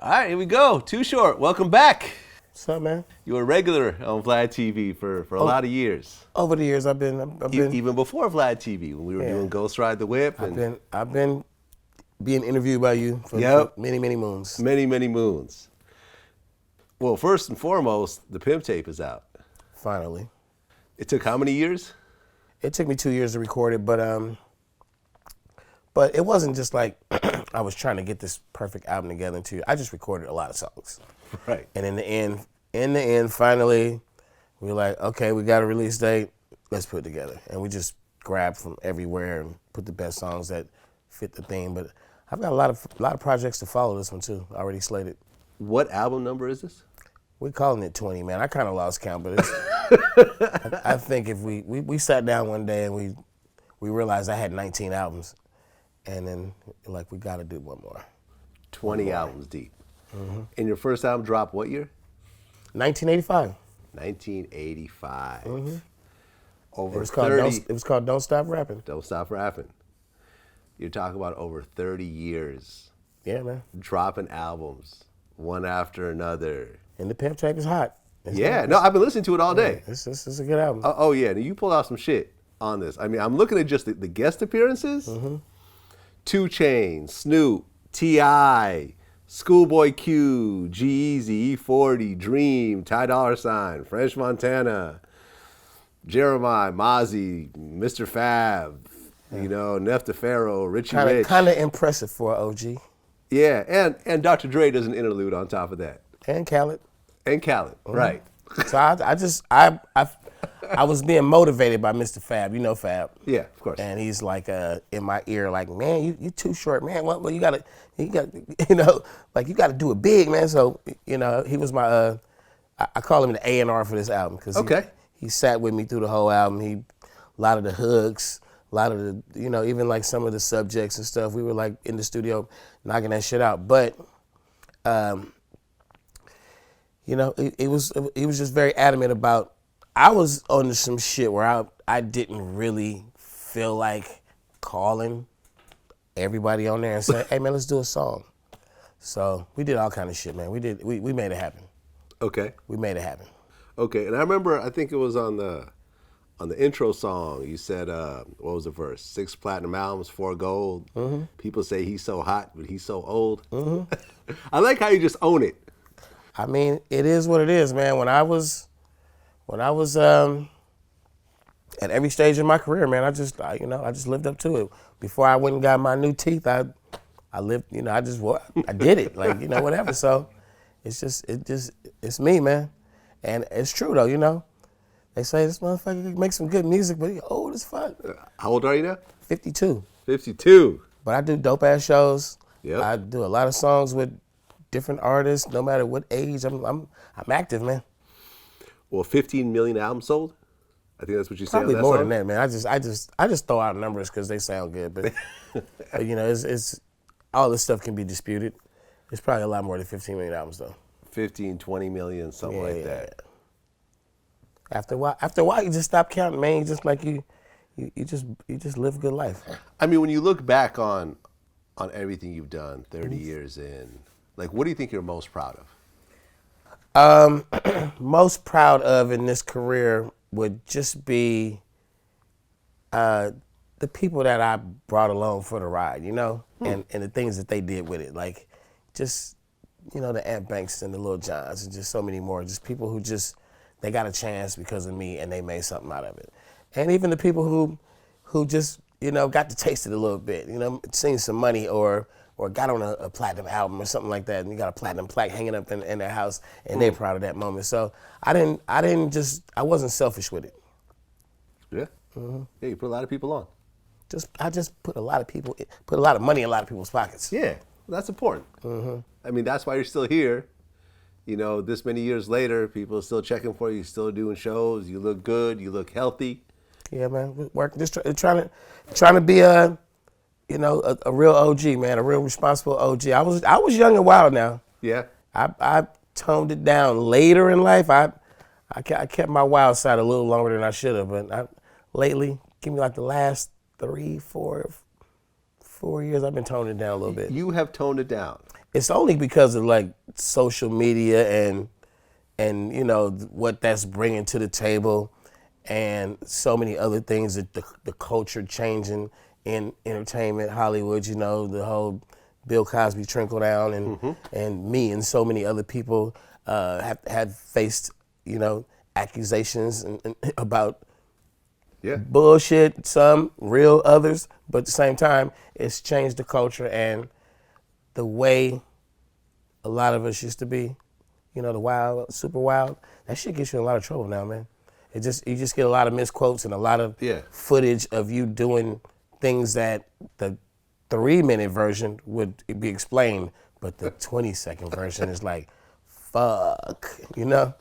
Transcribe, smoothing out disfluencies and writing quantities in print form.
All right, here we go. Too Short. Welcome back. What's up, man? You were a regular on VladTV for a lot of years. Over the years, I've been Even before VladTV, when we were doing Ghost Ride the Whip. I've been being interviewed by you for many moons. Many moons. Well, first and foremost, the Pimp Tape is out. Finally. It took how many years? It took me 2 years to record it, but it wasn't just like I was trying to get this perfect album together in 2 years. I just recorded a lot of songs. Right. And in the end, finally, we were like, okay, we got a release date. Let's put it together. And we just grabbed from everywhere and put the best songs that fit the theme. But I've got a lot of projects to follow this one too, already slated. What album number is this? We're calling it 20, man. I kind of lost count, but it's, I think if we sat down one day and we realized I had 19 albums, and then like we got to do one more. 20 albums deep. Mm-hmm. And your first album dropped what year? 1985. 1985. Mm-hmm. Over it was called 30. It was called Don't Stop Rapping. Don't Stop Rapping. You're talking about over 30 years. Yeah, man. Dropping albums, one after another. And the Pimp Tape is hot. No, I've been listening to it all day. It's a good album. Oh yeah, and you pulled out some shit on this. I mean, I'm looking at just the guest appearances. Mm-hmm. 2 Chainz, Snoop, T.I., Schoolboy Q, G-Eazy, E40, Dream, Ty Dolla $ign, French Montana, Jeremiah, Mozzie, Mr. Fab, Nef Pharaoh, Richie Rich. Kind of impressive for an OG. Yeah, and Dr. Dre does an interlude on top of that. And Khaled. Mm-hmm. Right. So I was being motivated by Mr. Fab. You know Fab. Yeah, of course. And he's like in my ear, like, man, you too short, man. Well, you got like you got to do it big, man. So he was my I call him the A&R for this album because he sat with me through the whole album. A lot of the hooks, a lot of the even like some of the subjects and stuff. We were like in the studio knocking that shit out, but. He was just very adamant about. I was on some shit where I didn't really feel like calling everybody on there and saying, "Hey man, let's do a song." So we did all kind of shit, man. We made it happen. Okay. We made it happen. Okay, and I remember I think it was on the intro song. You said what was the verse? 6 platinum albums, 4 gold. Mm-hmm. People say he's so hot, but he's so old. Mm-hmm. I like how you just own it. I mean, it is what it is, man. When I was at every stage in my career, man, I just lived up to it. Before I went and got my new teeth, I lived, I did it, like, whatever. So it's me, man. And it's true though, They say this motherfucker makes some good music, but he's old as fuck. How old are you now? 52. 52. But I do dope ass shows. Yep. I do a lot of songs with different artists, no matter what age. I'm active, man. Well, 15 million albums sold. I think that's what you say. Probably on that more song? than that, man. I just throw out numbers because they sound good, but it's all this stuff can be disputed. It's probably a lot more than 15 million albums though. 15, 20 million, something like that. After a while, you just stop counting, man. You just like you just live a good life. I mean, when you look back on everything you've done, 30 years in. Like, what do you think you're most proud of? Most proud of in this career would just be the people that I brought along for the ride, and the things that they did with it. Like, just, the Ant Banks and the Lil Johns and just so many more. Just people who they got a chance because of me and they made something out of it. And even the people who just, got to taste it a little bit, seen some money or got on a platinum album or something like that, and you got a platinum plaque hanging up in their house, and they're proud of that moment. So I wasn't selfish with it. Yeah. Mm-hmm. Yeah, you put a lot of people on. I just put a lot of money in a lot of people's pockets. Yeah, that's important. Mm-hmm. I mean, that's why you're still here. This many years later, people are still checking for you, still doing shows. You look good. You look healthy. Yeah, man. Working, just trying to be a real OG, man, a real responsible OG. I was young and wild now. Yeah. I toned it down later in life. I kept my wild side a little longer than I should have, but lately, give me like the last 3, 4 years, I've been toning it down a little bit. You have toned it down. it's only because of like social media and you know what that's bringing to the table, and so many other things that the culture changing in entertainment, Hollywood. You know, the whole Bill Cosby trickle down, and me and so many other people have faced, you know, accusations and about bullshit, some real, others, but at the same time, it's changed the culture and the way a lot of us used to be, you know, the wild, super wild. That shit gets you in a lot of trouble now, man. You just get a lot of misquotes and a lot of footage of you doing things that the 3-minute version would be explained, but the 20-second version is like, fuck, you know?